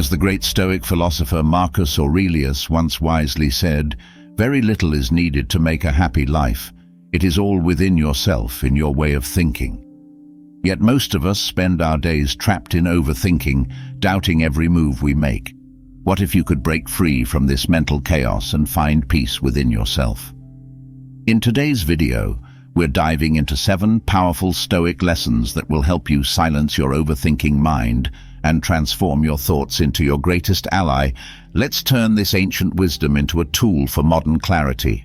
As the great Stoic philosopher Marcus Aurelius once wisely said, "Very little is needed to make a happy life. It is all within yourself, in your way of thinking." Yet most of us spend our days trapped in overthinking, doubting every move we make. What if you could break free from this mental chaos and find peace within yourself? In today's video, we're diving into 7 powerful Stoic lessons that will help you silence your overthinking mind and transform your thoughts into your greatest ally. Let's turn this ancient wisdom into a tool for modern clarity.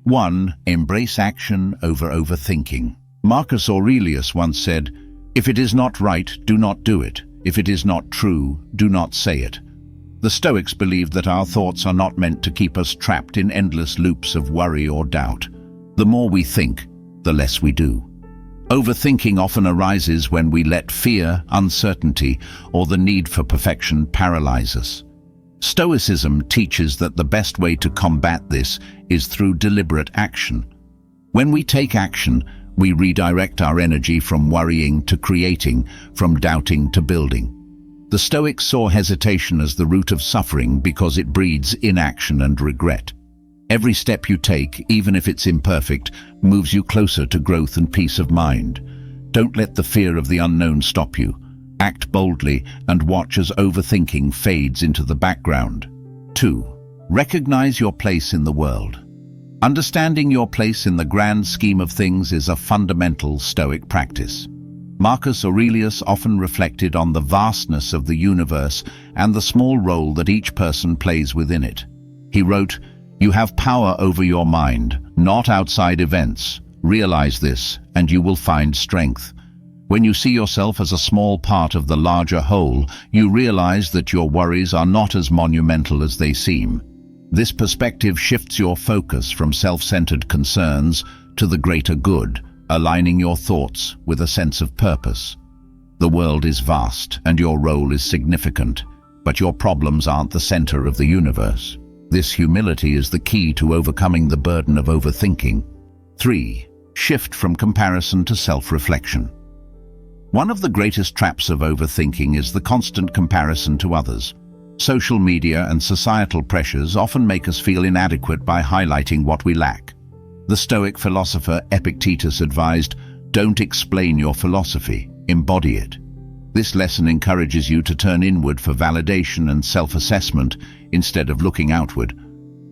1. Embrace action over overthinking. Marcus Aurelius once said, "If it is not right, do not do it. If it is not true, do not say it." The Stoics believed that our thoughts are not meant to keep us trapped in endless loops of worry or doubt. The more we think, the less we do. Overthinking often arises when we let fear, uncertainty, or the need for perfection paralyze us. Stoicism teaches that the best way to combat this is through deliberate action. When we take action, we redirect our energy from worrying to creating, from doubting to building. The Stoics saw hesitation as the root of suffering because it breeds inaction and regret. Every step you take, even if it's imperfect, moves you closer to growth and peace of mind. Don't let the fear of the unknown stop you. Act boldly and watch as overthinking fades into the background. 2. Recognize your place in the world. Understanding your place in the grand scheme of things is a fundamental Stoic practice. Marcus Aurelius often reflected on the vastness of the universe and the small role that each person plays within it. He wrote, "You have power over your mind, not outside events. Realize this, and you will find strength." When you see yourself as a small part of the larger whole, you realize that your worries are not as monumental as they seem. This perspective shifts your focus from self-centered concerns to the greater good, aligning your thoughts with a sense of purpose. The world is vast, and your role is significant, but your problems aren't the center of the universe. This humility is the key to overcoming the burden of overthinking. 3. Shift from comparison to self-reflection. One of the greatest traps of overthinking is the constant comparison to others. Social media and societal pressures often make us feel inadequate by highlighting what we lack. The Stoic philosopher Epictetus advised, "Don't explain your philosophy, embody it." This lesson encourages you to turn inward for validation and self-assessment instead of looking outward.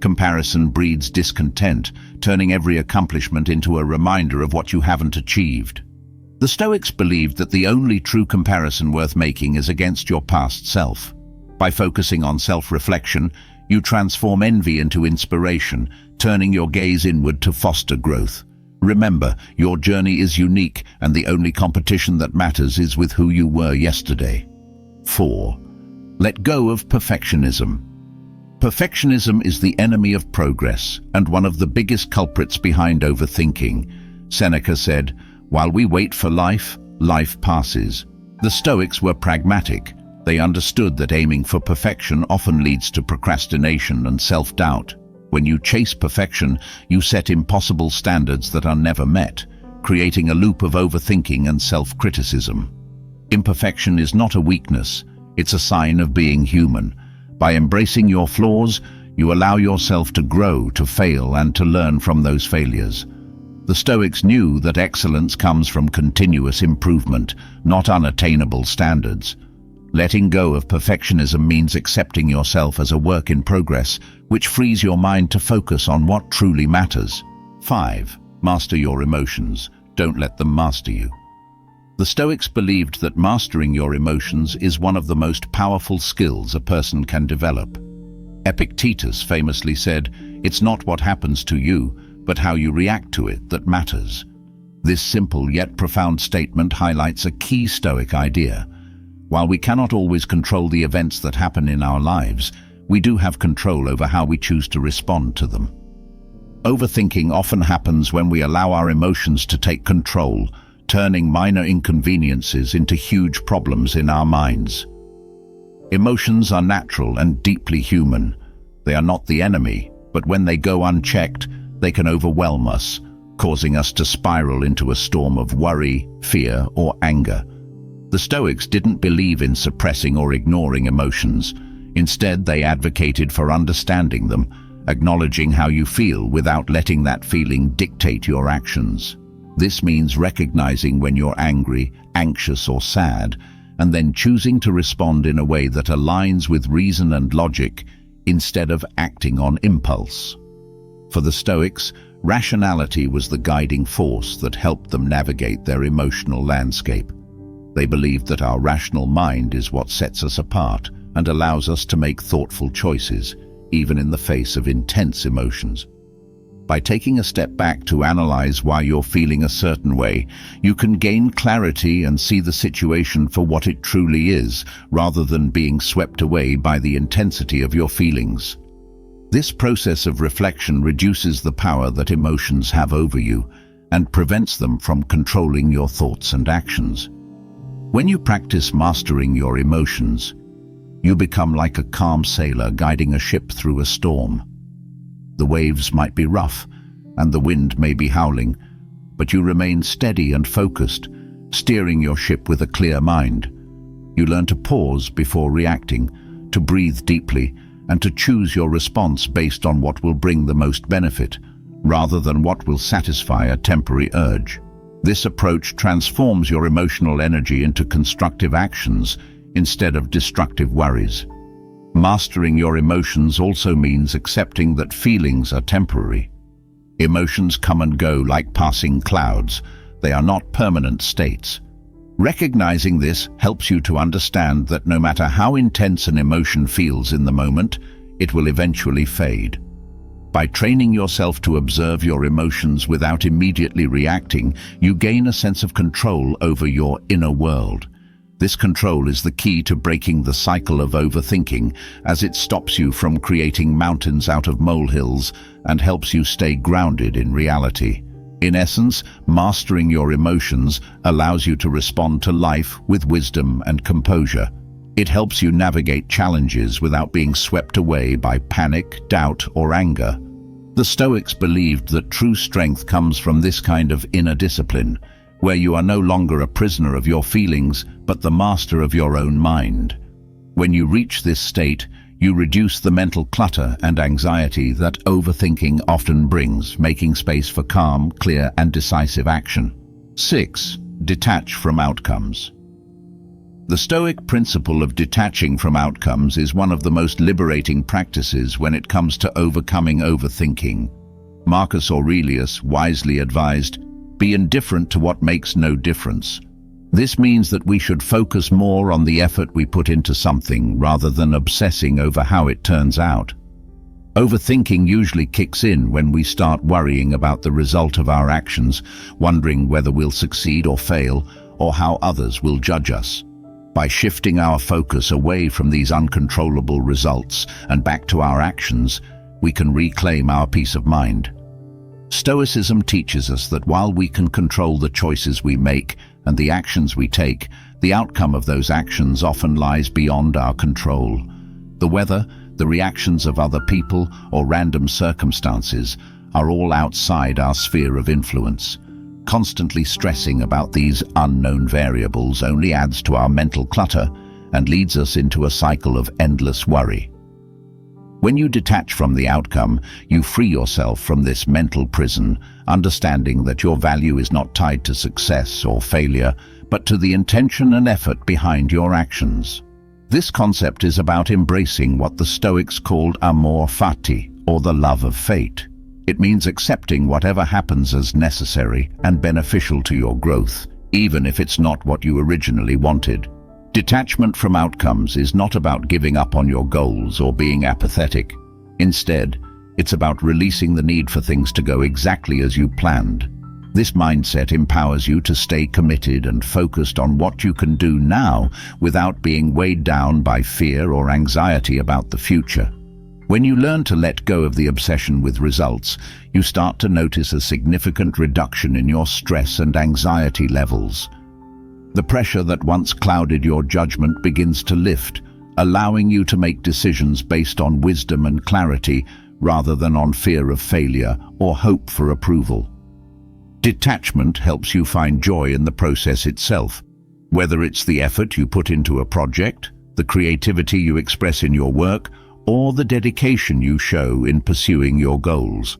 Comparison breeds discontent, turning every accomplishment into a reminder of what you haven't achieved. The Stoics believed that the only true comparison worth making is against your past self. By focusing on self-reflection, you transform envy into inspiration, turning your gaze inward to foster growth. Remember, your journey is unique, and the only competition that matters is with who you were yesterday. 4. Let go of perfectionism. Perfectionism is the enemy of progress and one of the biggest culprits behind overthinking. Seneca said, "While we wait for life, life passes." The Stoics were pragmatic. They understood that aiming for perfection often leads to procrastination and self-doubt. When you chase perfection, you set impossible standards that are never met, creating a loop of overthinking and self-criticism. Imperfection is not a weakness, it's a sign of being human. By embracing your flaws, you allow yourself to grow, to fail, and to learn from those failures. The Stoics knew that excellence comes from continuous improvement, not unattainable standards. Letting go of perfectionism means accepting yourself as a work in progress, which frees your mind to focus on what truly matters. 5. Master your emotions. Don't let them master you. The Stoics believed that mastering your emotions is one of the most powerful skills a person can develop. Epictetus famously said, "It's not what happens to you, but how you react to it that matters." This simple yet profound statement highlights a key Stoic idea. While we cannot always control the events that happen in our lives, we do have control over how we choose to respond to them. Overthinking often happens when we allow our emotions to take control, turning minor inconveniences into huge problems in our minds. Emotions are natural and deeply human. They are not the enemy, but when they go unchecked, they can overwhelm us, causing us to spiral into a storm of worry, fear, or anger. The Stoics didn't believe in suppressing or ignoring emotions. Instead, they advocated for understanding them, acknowledging how you feel without letting that feeling dictate your actions. This means recognizing when you're angry, anxious, or sad, and then choosing to respond in a way that aligns with reason and logic instead of acting on impulse. For the Stoics, rationality was the guiding force that helped them navigate their emotional landscape. They believed that our rational mind is what sets us apart and allows us to make thoughtful choices, even in the face of intense emotions. By taking a step back to analyze why you're feeling a certain way, you can gain clarity and see the situation for what it truly is, rather than being swept away by the intensity of your feelings. This process of reflection reduces the power that emotions have over you and prevents them from controlling your thoughts and actions. When you practice mastering your emotions, you become like a calm sailor guiding a ship through a storm. The waves might be rough, and the wind may be howling, but you remain steady and focused, steering your ship with a clear mind. You learn to pause before reacting, to breathe deeply, and to choose your response based on what will bring the most benefit, rather than what will satisfy a temporary urge. This approach transforms your emotional energy into constructive actions instead of destructive worries. Mastering your emotions also means accepting that feelings are temporary. Emotions come and go like passing clouds. They are not permanent states. Recognizing this helps you to understand that no matter how intense an emotion feels in the moment, it will eventually fade. By training yourself to observe your emotions without immediately reacting, you gain a sense of control over your inner world. This control is the key to breaking the cycle of overthinking, as it stops you from creating mountains out of molehills and helps you stay grounded in reality. In essence, mastering your emotions allows you to respond to life with wisdom and composure. It helps you navigate challenges without being swept away by panic, doubt, or anger. The Stoics believed that true strength comes from this kind of inner discipline, where you are no longer a prisoner of your feelings, but the master of your own mind. When you reach this state, you reduce the mental clutter and anxiety that overthinking often brings, making space for calm, clear, and decisive action. 6. Detach from outcomes. The Stoic principle of detaching from outcomes is one of the most liberating practices when it comes to overcoming overthinking. Marcus Aurelius wisely advised, "Be indifferent to what makes no difference." This means that we should focus more on the effort we put into something rather than obsessing over how it turns out. Overthinking usually kicks in when we start worrying about the result of our actions, wondering whether we'll succeed or fail, or how others will judge us. By shifting our focus away from these uncontrollable results and back to our actions, we can reclaim our peace of mind. Stoicism teaches us that while we can control the choices we make and the actions we take, the outcome of those actions often lies beyond our control. The weather, the reactions of other people, or random circumstances are all outside our sphere of influence. Constantly stressing about these unknown variables only adds to our mental clutter and leads us into a cycle of endless worry. When you detach from the outcome, you free yourself from this mental prison, understanding that your value is not tied to success or failure, but to the intention and effort behind your actions. This concept is about embracing what the Stoics called amor fati, or the love of fate. It means accepting whatever happens as necessary and beneficial to your growth, even if it's not what you originally wanted. Detachment from outcomes is not about giving up on your goals or being apathetic. Instead, it's about releasing the need for things to go exactly as you planned. This mindset empowers you to stay committed and focused on what you can do now without being weighed down by fear or anxiety about the future. When you learn to let go of the obsession with results, you start to notice a significant reduction in your stress and anxiety levels. The pressure that once clouded your judgment begins to lift, allowing you to make decisions based on wisdom and clarity rather than on fear of failure or hope for approval. Detachment helps you find joy in the process itself. Whether it's the effort you put into a project, the creativity you express in your work, or the dedication you show in pursuing your goals.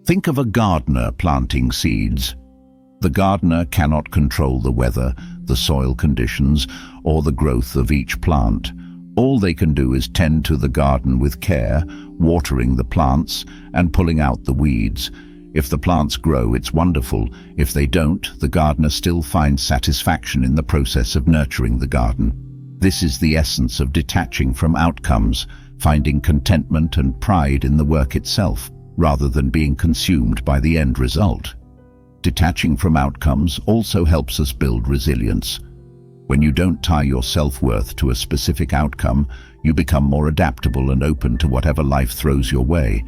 Think of a gardener planting seeds. The gardener cannot control the weather, the soil conditions, or the growth of each plant. All they can do is tend to the garden with care, watering the plants and pulling out the weeds. If the plants grow, it's wonderful. If they don't, the gardener still finds satisfaction in the process of nurturing the garden. This is the essence of detaching from outcomes, finding contentment and pride in the work itself, rather than being consumed by the end result. Detaching from outcomes also helps us build resilience. When you don't tie your self-worth to a specific outcome, you become more adaptable and open to whatever life throws your way.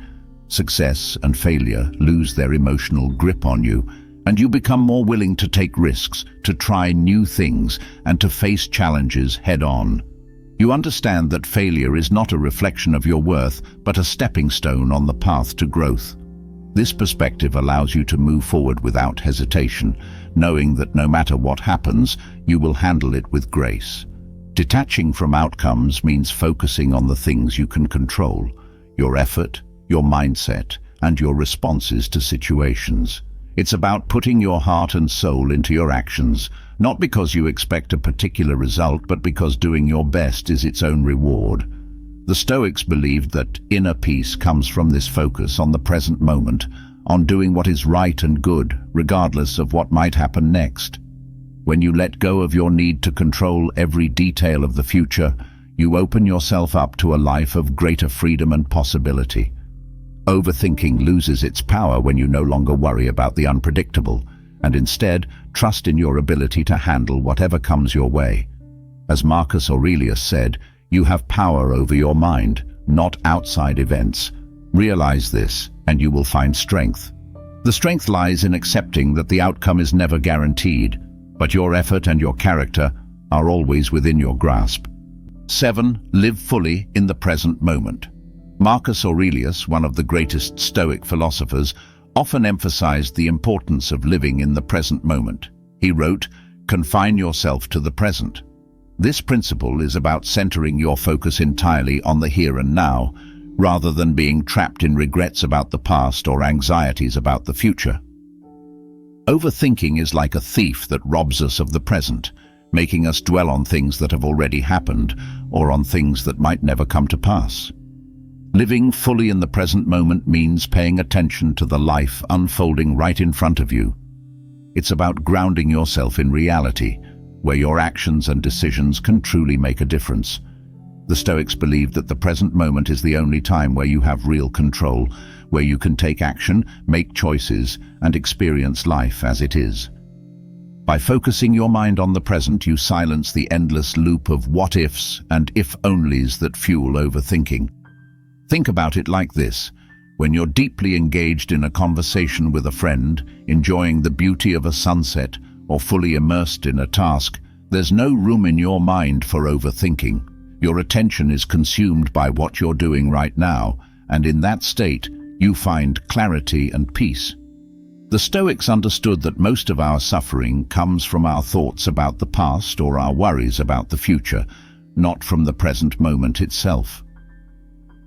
Success and failure lose their emotional grip on you, and you become more willing to take risks, to try new things, and to face challenges head-on. You understand that failure is not a reflection of your worth, but a stepping stone on the path to growth. This perspective allows you to move forward without hesitation, knowing that no matter what happens, you will handle it with grace. Detaching from outcomes means focusing on the things you can control: your effort, your mindset, and your responses to situations. It's about putting your heart and soul into your actions, not because you expect a particular result, but because doing your best is its own reward. The Stoics believed that inner peace comes from this focus on the present moment, on doing what is right and good, regardless of what might happen next. When you let go of your need to control every detail of the future, you open yourself up to a life of greater freedom and possibility. Overthinking loses its power when you no longer worry about the unpredictable, and instead trust in your ability to handle whatever comes your way. As Marcus Aurelius said, you have power over your mind, not outside events. Realize this, and you will find strength. The strength lies in accepting that the outcome is never guaranteed, but your effort and your character are always within your grasp. 7. Live fully in the present moment. Marcus Aurelius, one of the greatest Stoic philosophers, often emphasized the importance of living in the present moment. He wrote, "Confine yourself to the present." This principle is about centering your focus entirely on the here and now, rather than being trapped in regrets about the past or anxieties about the future. Overthinking is like a thief that robs us of the present, making us dwell on things that have already happened or on things that might never come to pass. Living fully in the present moment means paying attention to the life unfolding right in front of you. It's about grounding yourself in reality, where your actions and decisions can truly make a difference. The Stoics believed that the present moment is the only time where you have real control, where you can take action, make choices, and experience life as it is. By focusing your mind on the present, you silence the endless loop of what-ifs and if-onlys that fuel overthinking. Think about it like this. When you're deeply engaged in a conversation with a friend, enjoying the beauty of a sunset, or fully immersed in a task, there's no room in your mind for overthinking. Your attention is consumed by what you're doing right now, and in that state, you find clarity and peace. The Stoics understood that most of our suffering comes from our thoughts about the past or our worries about the future, not from the present moment itself.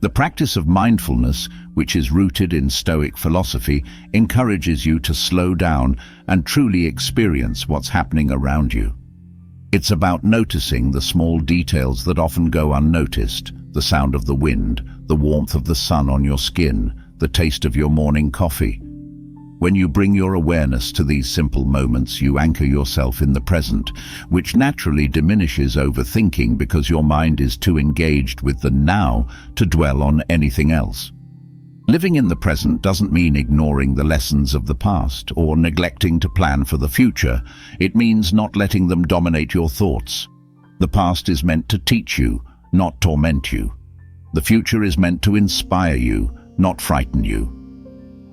The practice of mindfulness, which is rooted in Stoic philosophy, encourages you to slow down and truly experience what's happening around you. It's about noticing the small details that often go unnoticed: the sound of the wind, the warmth of the sun on your skin, the taste of your morning coffee. When you bring your awareness to these simple moments, you anchor yourself in the present, which naturally diminishes overthinking because your mind is too engaged with the now to dwell on anything else. Living in the present doesn't mean ignoring the lessons of the past or neglecting to plan for the future. It means not letting them dominate your thoughts. The past is meant to teach you, not torment you. The future is meant to inspire you, not frighten you.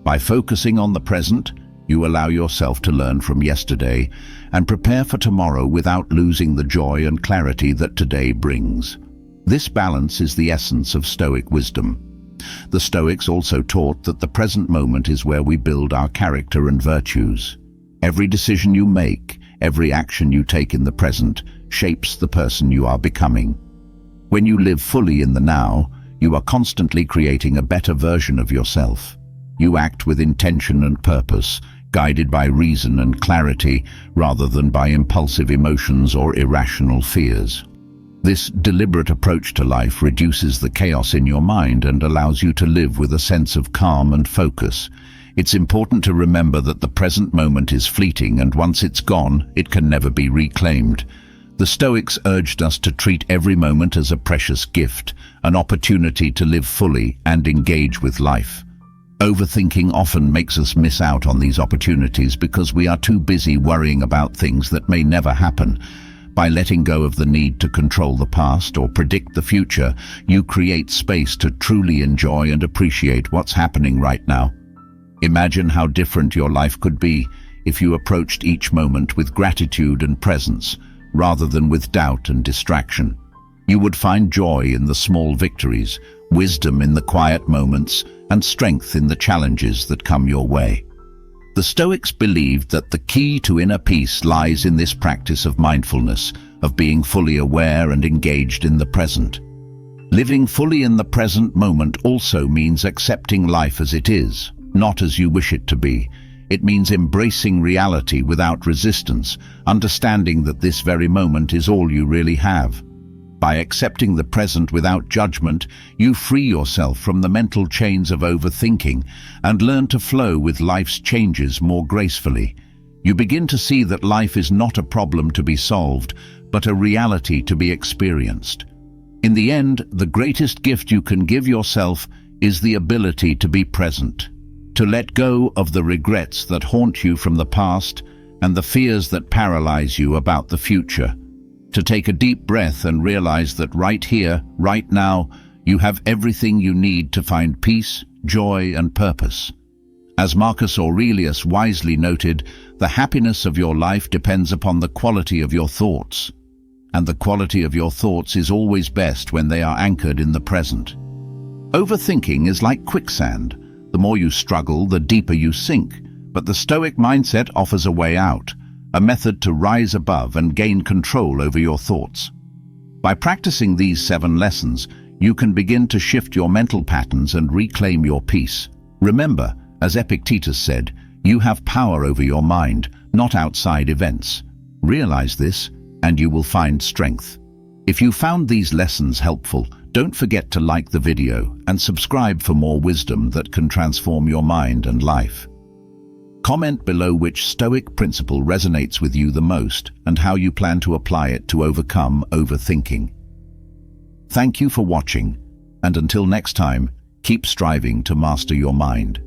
By focusing on the present, you allow yourself to learn from yesterday and prepare for tomorrow without losing the joy and clarity that today brings. This balance is the essence of Stoic wisdom. The Stoics also taught that the present moment is where we build our character and virtues. Every decision you make, Every action you take in the present shapes the person you are becoming. When you live fully in the now, you are constantly creating a better version of yourself. You act with intention and purpose, guided by reason and clarity rather than by impulsive emotions or irrational fears. This deliberate approach to life reduces the chaos in your mind and allows you to live with a sense of calm and focus. It's important to remember that the present moment is fleeting, and once it's gone, it can never be reclaimed. The Stoics urged us to treat every moment as a precious gift, an opportunity to live fully and engage with life. Overthinking often makes us miss out on these opportunities because we are too busy worrying about things that may never happen. By letting go of the need to control the past or predict the future, you create space to truly enjoy and appreciate what's happening right now. Imagine how different your life could be if you approached each moment with gratitude and presence, rather than with doubt and distraction. You would find joy in the small victories, wisdom in the quiet moments, and strength in the challenges that come your way. The Stoics believed that the key to inner peace lies in this practice of mindfulness, of being fully aware and engaged in the present. Living fully in the present moment also means accepting life as it is, not as you wish it to be. It means embracing reality without resistance, understanding that this very moment is all you really have. By accepting the present without judgment, you free yourself from the mental chains of overthinking and learn to flow with life's changes more gracefully. You begin to see that life is not a problem to be solved, but a reality to be experienced. In the end, the greatest gift you can give yourself is the ability to be present, to let go of the regrets that haunt you from the past and the fears that paralyze you about the future. To take a deep breath and realize that right here, right now, you have everything you need to find peace, joy, and purpose. As Marcus Aurelius wisely noted, the happiness of your life depends upon the quality of your thoughts. And the quality of your thoughts is always best when they are anchored in the present. Overthinking is like quicksand. The more you struggle, the deeper you sink. But the Stoic mindset offers a way out, a method to rise above and gain control over your thoughts. By practicing these 7 lessons, you can begin to shift your mental patterns and reclaim your peace. Remember, as Epictetus said, you have power over your mind, not outside events. Realize this, and you will find strength. If you found these lessons helpful, don't forget to like the video and subscribe for more wisdom that can transform your mind and life. Comment below which Stoic principle resonates with you the most and how you plan to apply it to overcome overthinking. Thank you for watching, and until next time, keep striving to master your mind.